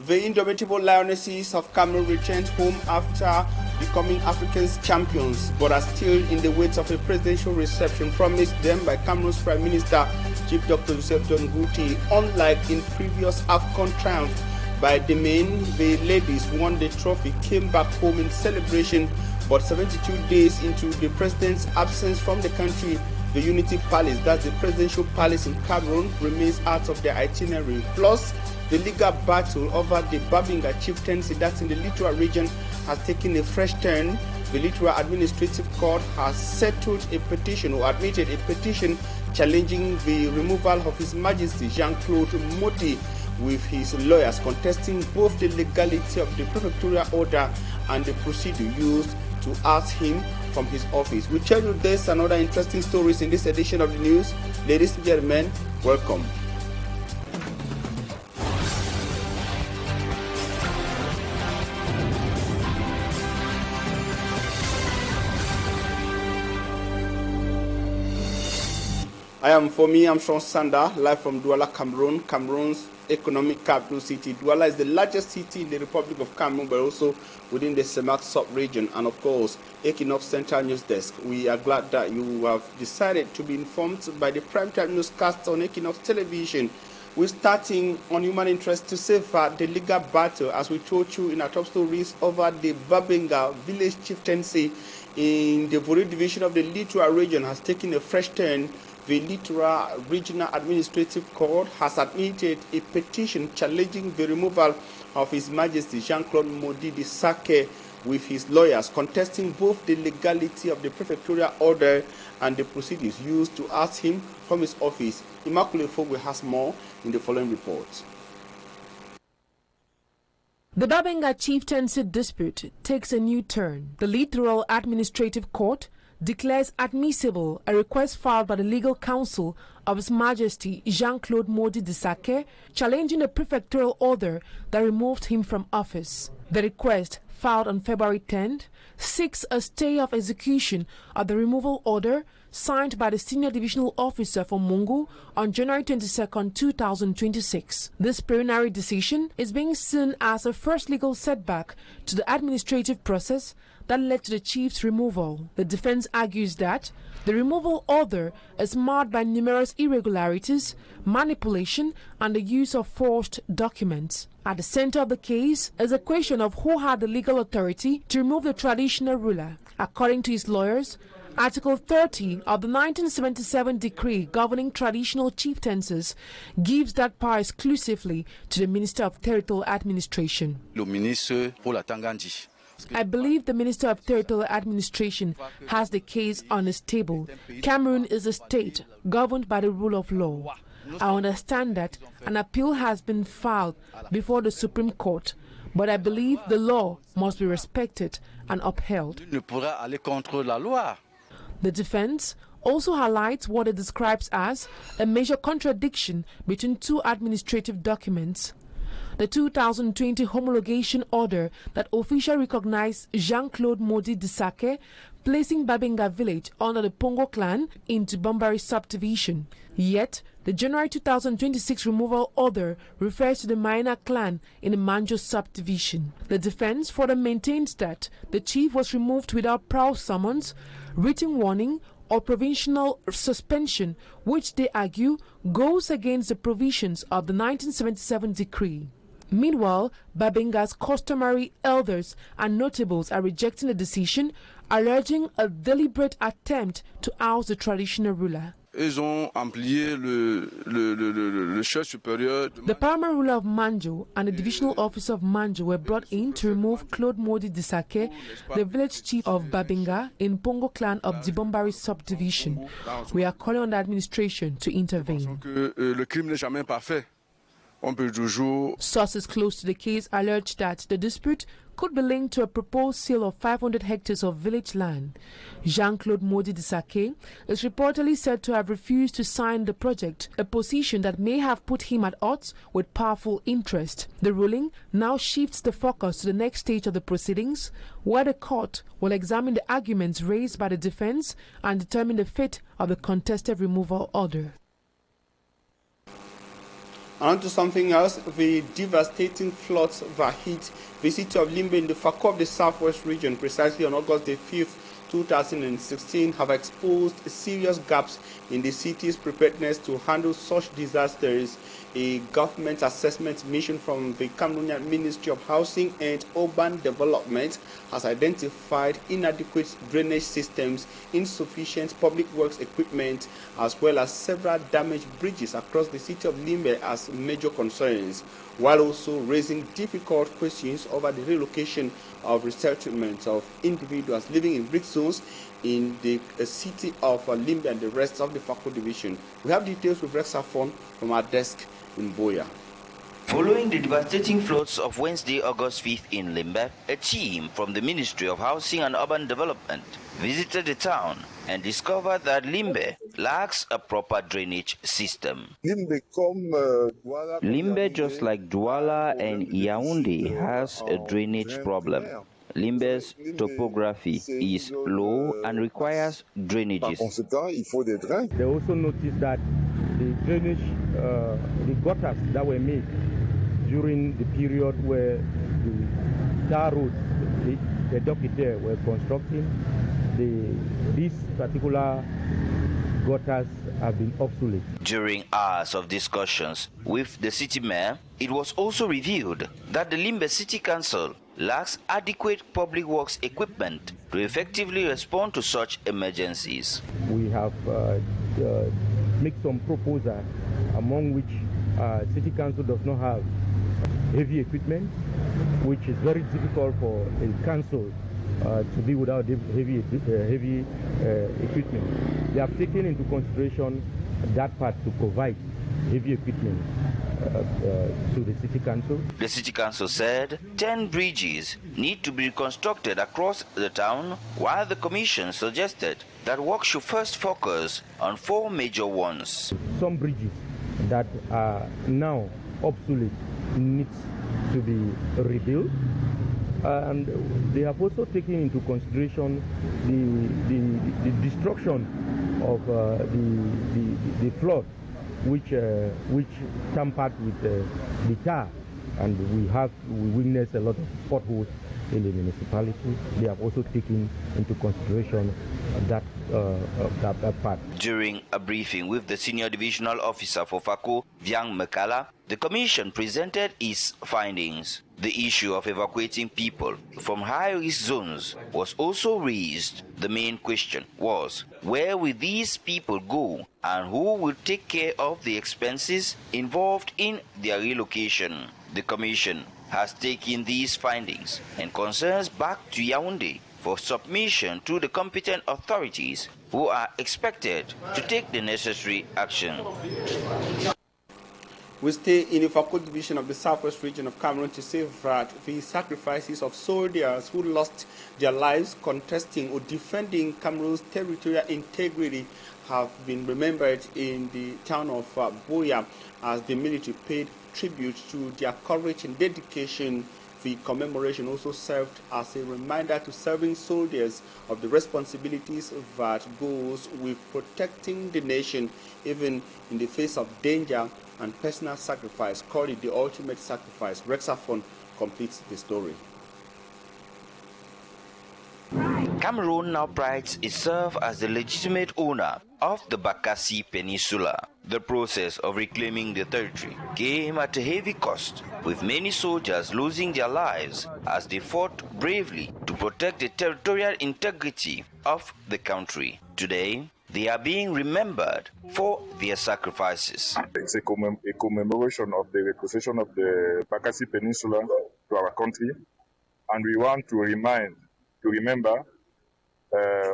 The indomitable Lionesses of Cameroon returned home after becoming Africa's champions, but are still in the wait of a presidential reception promised them by Cameroon's Prime Minister, Chief Dr. Joseph John Guti. Unlike in previous AFCON triumph by the men, the ladies won the trophy, came back home in celebration, but 72 days into the president's absence from the country, the Unity Palace, that's the presidential palace in Cameroon, remains out of their itinerary. Plus, the legal battle over the Babinga Chieftaincy, that's in the Littoral region, has taken a fresh turn. The Littoral Administrative Court has settled a petition or admitted a petition challenging the removal of His Majesty Jean-Claude Moti, with his lawyers contesting both the legality of the prefectorial order and the procedure used to oust him from his office. We tell you this and other interesting stories in this edition of the news. Ladies and gentlemen, welcome. I'm Sean Sander, live from Douala, Cameroon, Cameroon's economic capital city. Douala is the largest city in the Republic of Cameroon, but also within the Semak sub-region, and of course, Equinoxe Central News Desk. We are glad that you have decided to be informed by the primetime newscast on Equinoxe Television. We're starting on human interest to safeguard the legal battle, as we told you in our top stories, over the Babinga village chieftaincy in the Vori division of the Littoral region has taken a fresh turn. The Littoral Regional Administrative Court has admitted a petition challenging the removal of His Majesty Jean-Claude Modi de Sake, with his lawyers contesting both the legality of the prefectorial order and the procedures used to oust him from his office. Immaculate Fogwe has more in the following report. The Babinga Chieftaincy dispute takes a new turn. The Littoral Administrative Court declares admissible a request filed by the legal counsel of His Majesty Jean-Claude Modi de Sake, challenging a prefectorial order that removed him from office. The request, filed on February 10th, seeks a stay of execution of the removal order signed by the senior divisional officer for Mungu on January 22, 2026. This preliminary decision is being seen as a first legal setback to the administrative process that led to the chief's removal. The defense argues that the removal order is marred by numerous irregularities, manipulation, and the use of forged documents. At the center of the case is a question of who had the legal authority to remove the traditional ruler. According to his lawyers, Article 30 of the 1977 decree governing traditional chieftaincies gives that power exclusively to the Minister of Territorial Administration. I believe the Minister of Territorial Administration has the case on his table. Cameroon is a state governed by the rule of law. I understand that an appeal has been filed before the Supreme Court, but I believe the law must be respected and upheld. The defense also highlights what it describes as a major contradiction between two administrative documents. The 2020 homologation order that officially recognized Jean-Claude Modi de Sake, placing Babinga village under the Pongo clan into Bombari subdivision. Yet, the January 2026 removal order refers to the Maina clan in the Manjo subdivision. The defense further maintains that the chief was removed without prior summons, written warning, or provisional suspension, which they argue goes against the provisions of the 1977 decree. Meanwhile, Babinga's customary elders and notables are rejecting the decision, alleging a deliberate attempt to oust the traditional ruler. The paramount ruler of Manjo and the divisional officer of Manjo were brought in to remove Claude Modi de Sake, the village chief of Babinga in Pongo clan of Dibombari subdivision. We are calling on the administration to intervene. Sources close to the case allege that the dispute could be linked to a proposed sale of 500 hectares of village land. Jean-Claude Modi de Sake is reportedly said to have refused to sign the project, a position that may have put him at odds with powerful interest. The ruling now shifts the focus to the next stage of the proceedings, where the court will examine the arguments raised by the defense and determine the fate of the contested removal order. On to something else, the devastating floods that hit the city of Limbe in the Fako of the Southwest region precisely on August the 5th, 2016 have exposed serious gaps in the city's preparedness to handle such disasters. A government assessment mission from the Cameroonian Ministry of Housing and Urban Development has identified inadequate drainage systems, insufficient public works equipment, as well as several damaged bridges across the city of Limbe as major concerns, while also raising difficult questions over the relocation of resettlement of individuals living in brick zones in the city of Limbe and the rest of the Fako division. We have details with Rexafon from our desk in Buea. Following the devastating floods of Wednesday, August 5th in Limbe, a team from the Ministry of Housing and Urban Development visited the town and discovered that Limbe lacks a proper drainage system. Limbe, just like Douala and Yaoundé, has a drainage problem. Limbe's topography is low and requires drainages. They also noticed that the drainage, the gutters that were made during the period where the tar roads, the Dokite were constructing, these particular gutters have been obsolete. During hours of discussions with the city mayor, it was also revealed that the Limbe City Council lacks adequate public works equipment to effectively respond to such emergencies. We have made some proposals, among which City Council does not have heavy equipment, which is very difficult for a council to be without heavy equipment. They have taken into consideration that part to provide heavy equipment to the City Council. The City Council said 10 bridges need to be reconstructed across the town, while the Commission suggested that work should first focus on 4 major ones. Some bridges that are now obsolete need to be rebuilt. And they have also taken into consideration the destruction of the flood, which tampered with the tar, and we witnessed a lot of potholes in the municipality. They have also taken into consideration that part. During a briefing with the Senior Divisional Officer for Fako, Viang Mekala, the Commission presented its findings. The issue of evacuating people from high-risk zones was also raised. The main question was, where will these people go and who will take care of the expenses involved in their relocation? The Commission has taken these findings and concerns back to Yaoundé for submission to the competent authorities, who are expected to take the necessary action. We stay in the Fako division of the Southwest region of Cameroon to say that the sacrifices of soldiers who lost their lives contesting or defending Cameroon's territorial integrity have been remembered in the town of Buea as the military paid tribute to their courage and dedication. The commemoration also served as a reminder to serving soldiers of the responsibilities that goes with protecting the nation, even in the face of danger and personal sacrifice. Call it the ultimate sacrifice. Rexafon completes the story. Cameroon now prides itself as the legitimate owner of the Bakassi Peninsula. The process of reclaiming the territory came at a heavy cost, with many soldiers losing their lives as they fought bravely to protect the territorial integrity of the country. Today, they are being remembered for their sacrifices. It's a commemoration of the repossession of the Bakassi Peninsula to our country, and we want to remember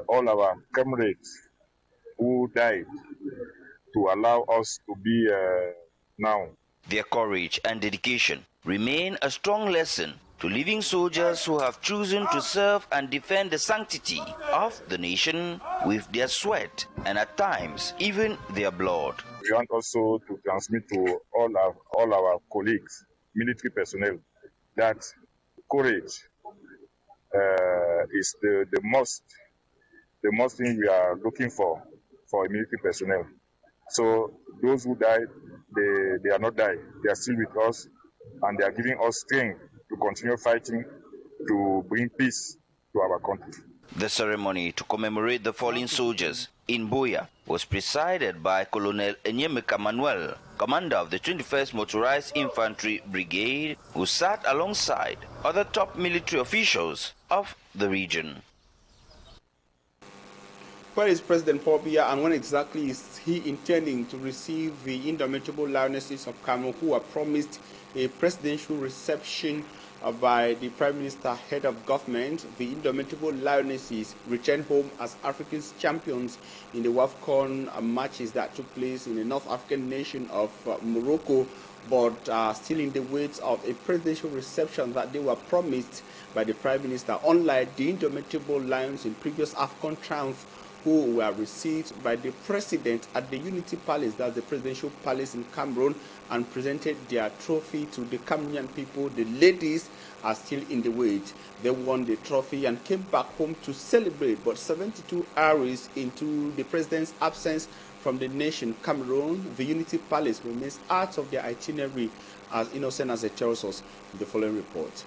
all our comrades who died to allow us to be now. Their courage and dedication remain a strong lesson to living soldiers who have chosen to serve and defend the sanctity of the nation with their sweat and at times even their blood. We want also to transmit to all our colleagues, military personnel, that courage is the most thing we are looking for military personnel. So those who died, they are not died. They are still with us, and they are giving us strength to continue fighting to bring peace to our country. The ceremony to commemorate the fallen soldiers in Buea was presided by Colonel Enyemeka Manuel, commander of the 21st Motorized Infantry Brigade, who sat alongside other top military officials of the region. Where is President Paul Biya, and when exactly is he intending to receive the indomitable Lionesses of Cameroon, who are promised a presidential reception by the Prime Minister, head of government? The indomitable Lionesses returned home as Africa's champions in the WAFCON matches that took place in the North African nation of Morocco, but still in the wait of a presidential reception that they were promised by the Prime Minister, unlike the indomitable Lions in previous AFCON triumphs, who were received by the president at the Unity Palace, that's the presidential palace in Cameroon, and presented their trophy to the Cameroonian people. The ladies are still in the wait. They won the trophy and came back home to celebrate, but 72 hours into the president's absence from the nation, Cameroon, the Unity Palace remains out of their itinerary, as innocent as it tells us in the following report.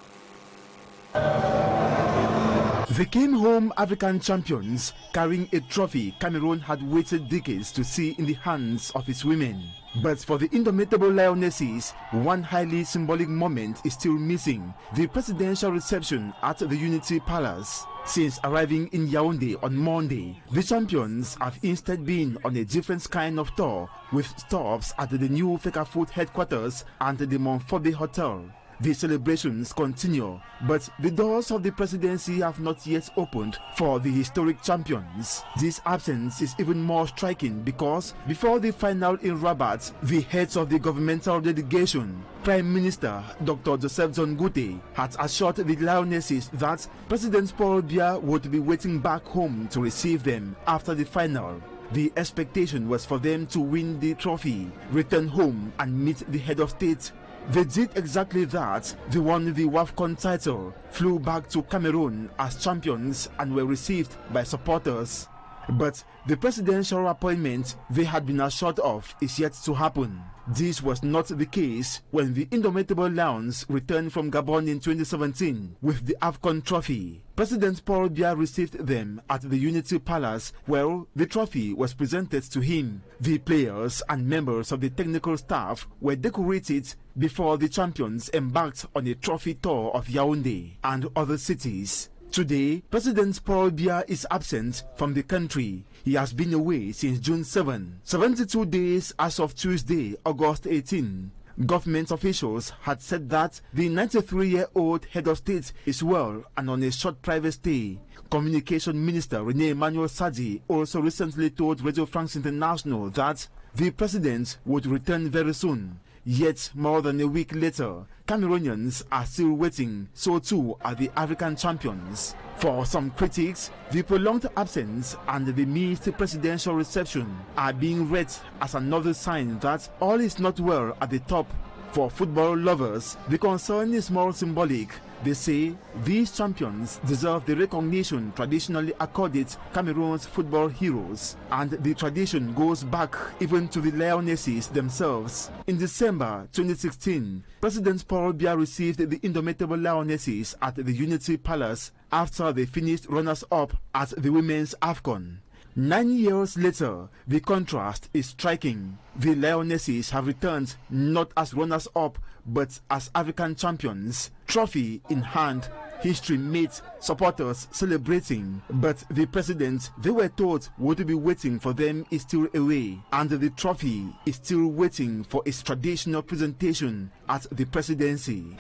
They came home African champions, carrying a trophy Cameroon had waited decades to see in the hands of its women. But for the indomitable Lionesses, one highly symbolic moment is still missing: the presidential reception at the Unity Palace. Since arriving in Yaoundé on Monday, the champions have instead been on a different kind of tour, with stops at the new Fecafoot headquarters and the Montforté Hotel. The celebrations continue, but the doors of the presidency have not yet opened for the historic champions. This absence is even more striking because before the final in Rabat, the heads of the governmental delegation, Prime Minister Dr. Joseph Zongute, had assured the Lionesses that President Paul Biya would be waiting back home to receive them after the final. The expectation was for them to win the trophy, return home and meet the head of state. They did exactly that. They won the WAFCON title, flew back to Cameroon as champions and were received by supporters. But the presidential appointment they had been assured of is yet to happen. This was not the case when the indomitable Lions returned from Gabon in 2017 with the AFCON trophy. President Paul Biya received them at the Unity Palace, where the trophy was presented to him. The players and members of the technical staff were decorated before the champions embarked on a trophy tour of Yaoundé and other cities. Today, President Paul Biya is absent from the country. He has been away since June 7, 72 days as of Tuesday, August 18. Government officials had said that the 93-year-old head of state is well and on a short private stay. Communication Minister René Emmanuel Sadi also recently told Radio France International that the president would return very soon. Yet, more than a week later, Cameroonians are still waiting, so too are the African champions. For some critics, the prolonged absence and the missed presidential reception are being read as another sign that all is not well at the top. For football lovers, the concern is more symbolic. They say these champions deserve the recognition traditionally accorded Cameroon's football heroes, and the tradition goes back even to the Lionesses themselves. In December 2016, President Paul Biya received the indomitable Lionesses at the Unity Palace after they finished runners-up at the Women's AFCON. 9 years later, the contrast is striking. The Lionesses have returned not as runners-up, but as African champions. Trophy in hand, history made, supporters celebrating. But the president they were told would be waiting for them is still away, and the trophy is still waiting for its traditional presentation at the presidency.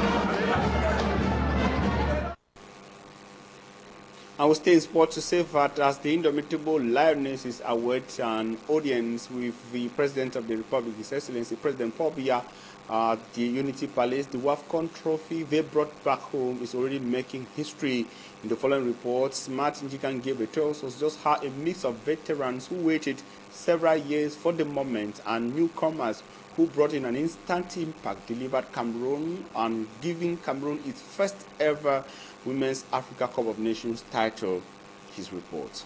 I will stay in sport to say that as the indomitable Lionesses await an audience with the President of the Republic, His Excellency President Paul Biya, at the Unity Palace, the WAFCON trophy they brought back home is already making history. In the following reports, Martin Jikan gave a tells us just how a mix of veterans who waited several years for the moment and newcomers who brought in an instant impact delivered Cameroon and giving Cameroon its first ever Women's Africa Cup of Nations title. His report.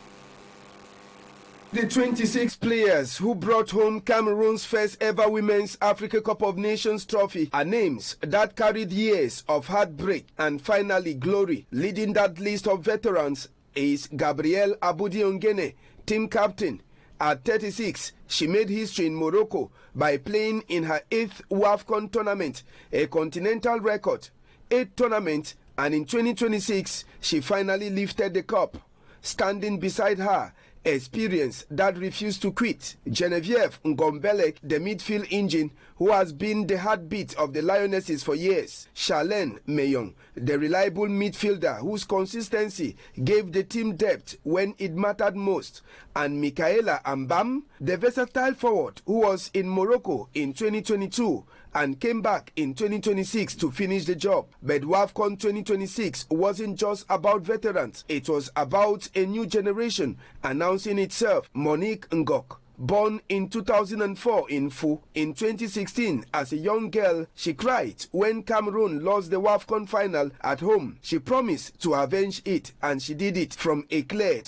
The 26 players who brought home Cameroon's first ever Women's Africa Cup of Nations trophy are names that carried years of heartbreak and finally glory. Leading that list of veterans is Gabrielle Aboudi-Ongene, team captain. At 36, she made history in Morocco by playing in her 8th WAFCON tournament, a continental record. 8 tournaments, and in 2026, she finally lifted the cup. Standing beside her, experience that refused to quit, Genevieve Ngombelek, the midfield engine who has been the heartbeat of the Lionesses for years, Charlene Mayong, the reliable midfielder whose consistency gave the team depth when it mattered most, and Michaela Ambam, the versatile forward who was in Morocco in 2022 and came back in 2026 to finish the job. But WAFCON 2026 wasn't just about veterans, it was about a new generation announcing itself. Monique Ngok, born in 2004 in Fu, in 2016 as a young girl, she cried when Cameroon lost the WAFCON final at home. She promised to avenge it, and she did it. From Eclair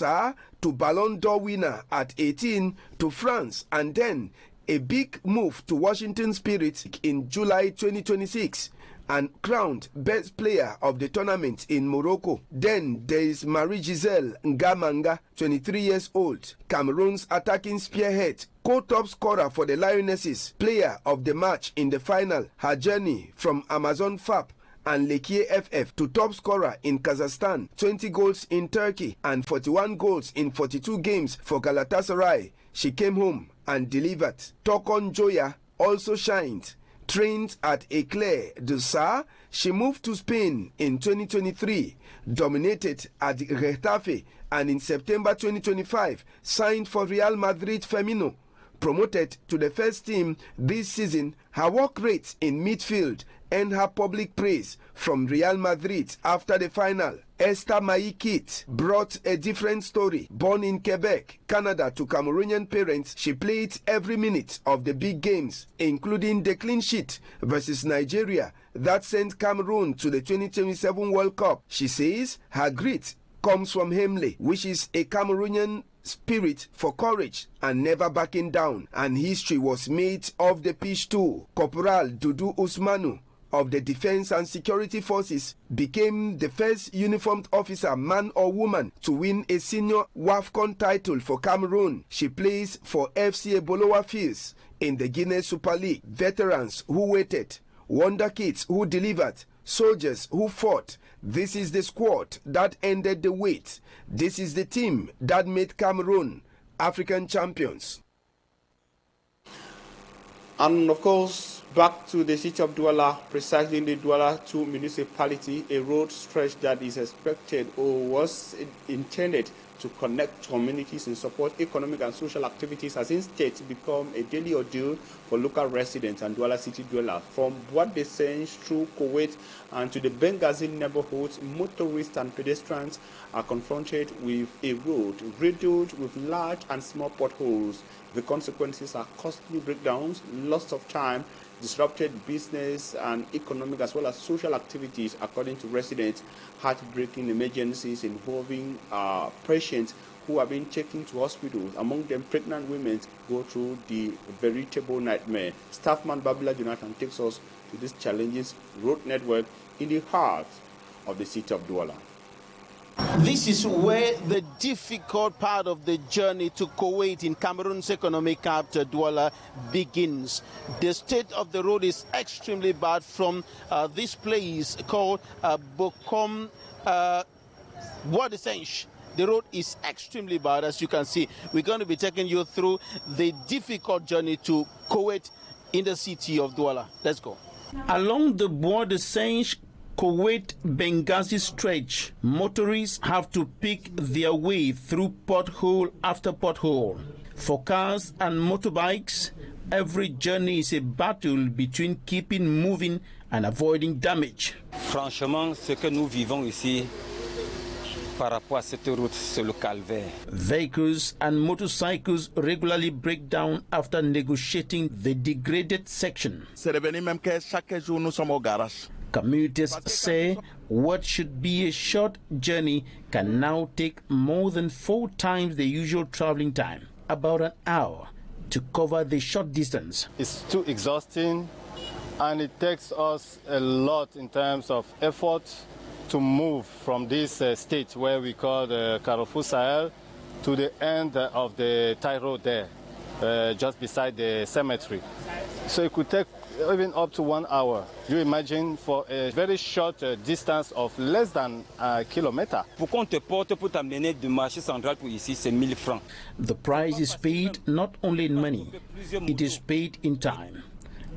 to Ballon d'Or winner at 18 to France, and then a big move to Washington Spirit in July 2026 and crowned best player of the tournament in Morocco. Then there is Marie-Giselle Ngamanga, 23 years old, Cameroon's attacking spearhead, co-top scorer for the Lionesses, player of the match in the final. Her journey from Amazon FAP and Lekie FF to top scorer in Kazakhstan, 20 goals in Turkey and 41 goals in 42 games for Galatasaray. She came home and delivered. Tokon Joya also shined. Trained at Eclair du Sa, she moved to Spain in 2023, dominated at Getafe, and in September 2025 signed for Real Madrid Femino. Promoted to the first team this season, her work rate in midfield earned her public praise from Real Madrid after the final. Esther Maikit brought a different story. Born in Quebec, Canada to Cameroonian parents, she played every minute of the big games, including the clean sheet versus Nigeria that sent Cameroon to the 2027 World Cup. She says her grit comes from Hemle, which is a Cameroonian spirit for courage and never backing down. And history was made off the pitch too. Corporal Dudu Usmanu of the Defense and Security Forces became the first uniformed officer, man or woman, to win a senior WAFCON title for Cameroon. She plays for FC Ebolowa Fields in the Guinea Super League. Veterans who waited, wonder kids who delivered, soldiers who fought. This is the squad that ended the wait. This is the team that made Cameroon African champions. And of course, back to the city of Douala, precisely in the Douala 2 municipality, a road stretch that is expected or was intended to connect communities and support economic and social activities has instead become a daily ordeal for local residents and Douala city dwellers. From what they say through Kuwait and to the Benghazi neighborhoods, motorists and pedestrians are confronted with a road riddled with large and small potholes. The consequences are costly breakdowns, loss of time, disrupted business and economic as well as social activities, according to residents. Heartbreaking emergencies involving patients who have been taken to hospitals, among them pregnant women, go through the veritable nightmare. Staffman Babila Jonathan takes us to this challenging road network in the heart of the city of Douala. This is where the difficult part of the journey to Kuwait in Cameroon's economic capital, Douala, begins. The state of the road is extremely bad from this place called Bokom Bois-de-Senche. The road is extremely bad, as you can see. We're going to be taking you through the difficult journey to Kuwait in the city of Douala. Let's go. Along the Bois-de-Senche Kuwait-Benghazi stretch, motorists have to pick their way through pothole after pothole. For cars and motorbikes, every journey is a battle between keeping moving and avoiding damage. Franchement, ce que nous vivons ici par rapport à cette route, c'est le calvaire. Vehicles and motorcycles regularly break down after negotiating the degraded section. C'est devenu même que chaque jour nous sommes au garage. Commuters say what should be a short journey can now take more than 4 times the usual traveling time. about an hour to cover the short distance. It's too exhausting, and it takes us a lot in terms of effort to move from this state where we call the Carrefour Sahel to the end of the tie road there, just beside the cemetery. So it could take even up to 1 hour. You imagine for a very short distance of less than a kilometer. The price is paid not only in money, it is paid in time.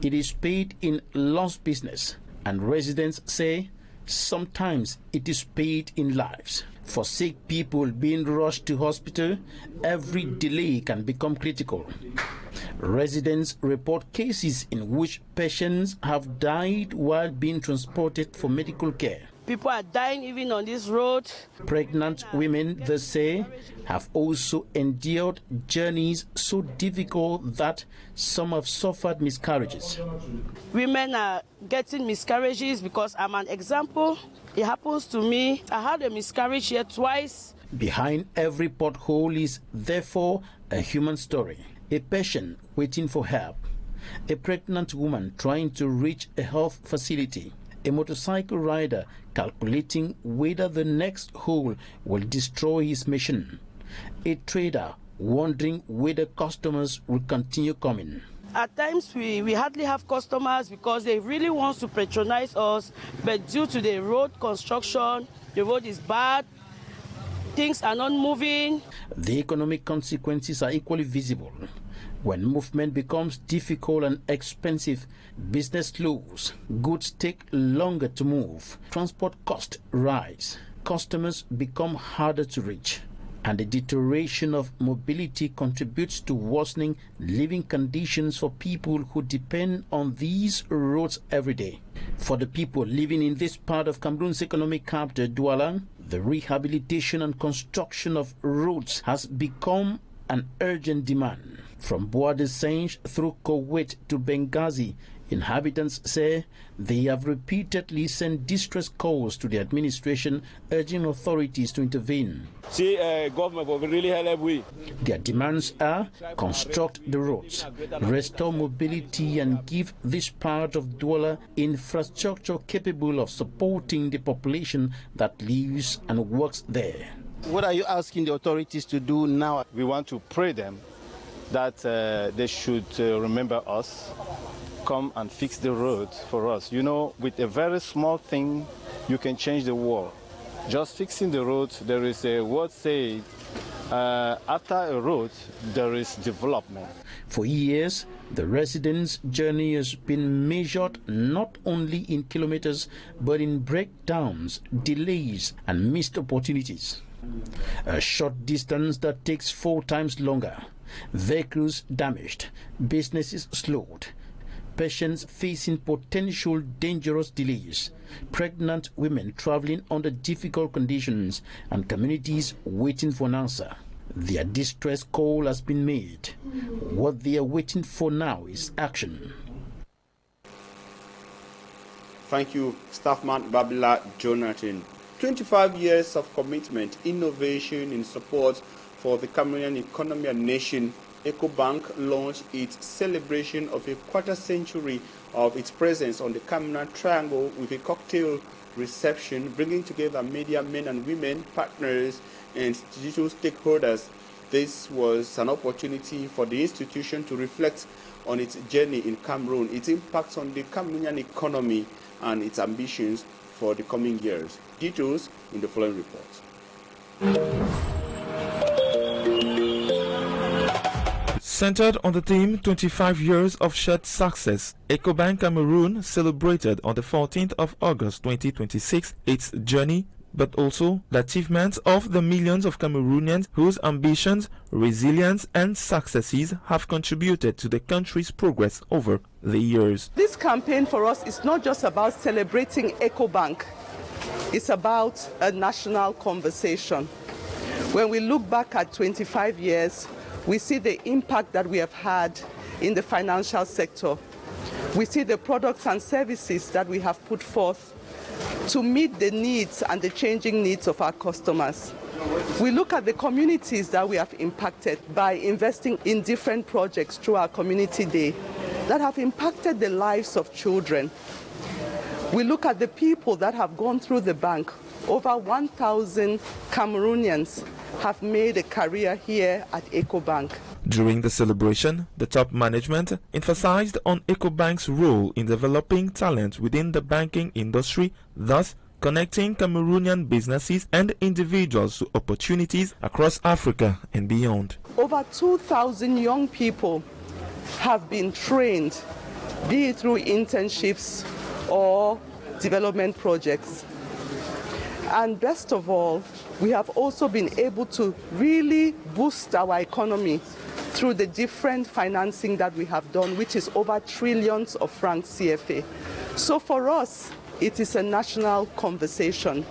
It is paid in lost business. And residents say sometimes it is paid in lives. For sick people being rushed to hospital, every delay can become critical. Residents report cases in which patients have died while being transported for medical care. People are dying even on this road. Pregnant women, they say, have also endured journeys so difficult that some have suffered miscarriages. Women are getting miscarriages because I'm an example. It happens to me. I had a miscarriage here twice. Behind every pothole is therefore a human story. A patient waiting for help. A pregnant woman trying to reach a health facility. A motorcycle rider calculating whether the next hole will destroy his mission. A trader wondering whether customers will continue coming. At times we hardly have customers because they really want to patronize us, but due to the road construction, the road is bad, things are not moving. The economic consequences are equally visible. When movement becomes difficult and expensive, business slows, goods take longer to move, transport costs rise, customers become harder to reach, and the deterioration of mobility contributes to worsening living conditions for people who depend on these roads every day. For the people living in this part of Cameroon's economic capital, Douala, the rehabilitation and construction of roads has become an urgent demand. From Buea through Kuwait to Benghazi, inhabitants say they have repeatedly sent distress calls to the administration urging authorities to intervene. Government will really help we. Their demands are construct the roads, restore mobility and give this part of Douala infrastructure capable of supporting the population that lives and works there. What are you asking the authorities to do now? We want to pray them that they should remember us, come and fix the road for us. You know, with a very small thing, you can change the world. Just fixing the road, there is a word say, after a road, there is development. For years, the residents' journey has been measured not only in kilometers, but in breakdowns, delays, and missed opportunities. A short distance that takes 4 times longer, vehicles damaged, businesses slowed, patients facing potential dangerous delays, pregnant women traveling under difficult conditions, and communities waiting for an answer. Their distress call has been made. What they are waiting for now is action. Thank you, Staffman Babila Jonathan. 25 years of commitment, innovation in support for the Cameroonian economy and nation, Ecobank launched its celebration of a quarter century of its presence on the Cameroon Triangle with a cocktail reception, bringing together media men and women, partners, and digital stakeholders. This was an opportunity for the institution to reflect on its journey in Cameroon, its impacts on the Cameroonian economy, and its ambitions for the coming years. Details in the following report. Centered on the theme 25 years of shared success, Ecobank Cameroon celebrated on the 14th of August 2026 its journey, but also the achievements of the millions of Cameroonians whose ambitions, resilience and successes have contributed to the country's progress over the years. This campaign for us is not just about celebrating Ecobank, it's about a national conversation. When we look back at 25 years, we see the impact that we have had in the financial sector. We see the products and services that we have put forth to meet the needs and the changing needs of our customers. We look at the communities that we have impacted by investing in different projects through our community day that have impacted the lives of children. We look at the people that have gone through the bank. Over 1,000 Cameroonians have made a career here at Ecobank. During the celebration, the top management emphasized on Ecobank's role in developing talent within the banking industry, thus connecting Cameroonian businesses and individuals to opportunities across Africa and beyond. Over 2,000 young people have been trained, be it through internships or development projects. And best of all, we have also been able to really boost our economy through the different financing that we have done, which is over trillions of francs CFA. So for us, it is a national conversation.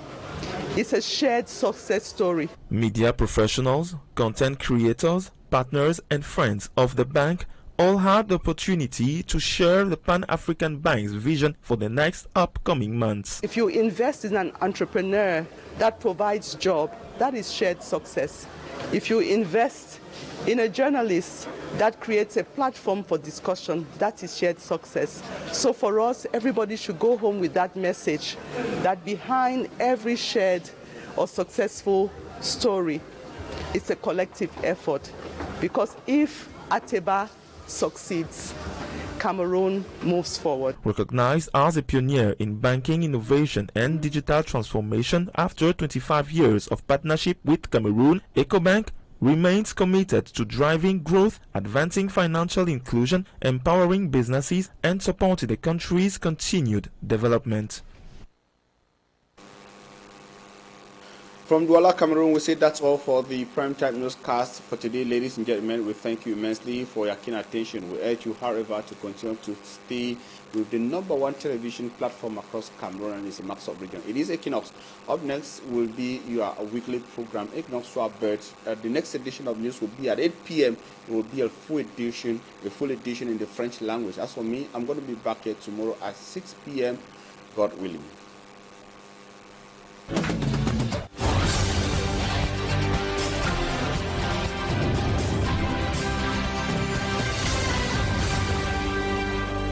It's a shared success story. Media professionals, content creators, partners and friends of the bank all had the opportunity to share the Pan-African Bank's vision for the next upcoming months. If you invest in an entrepreneur that provides job, that is shared success. If you invest in a journalist that creates a platform for discussion, that is shared success. So for us, everybody should go home with that message, that behind every shared or successful story, it's a collective effort. Because if Ateba succeeds, Cameroon moves forward. Recognized as a pioneer in banking innovation and digital transformation after 25 years of partnership with Cameroon, Ecobank remains committed to driving growth, advancing financial inclusion, empowering businesses, and supporting the country's continued development. From Douala, Cameroon, we say that's all for the Primetime Newscast for today. Ladies and gentlemen, we thank you immensely for your keen attention. We urge you, however, to continue to stay with the #1 television platform across Cameroon and its Maxop region. It is Equinoxe. Up next will be your weekly program, Equinoxe Swap Birds. The next edition of news will be at 8 p.m. It will be a full edition in the French language. As for me, I'm going to be back here tomorrow at 6 p.m., God willing.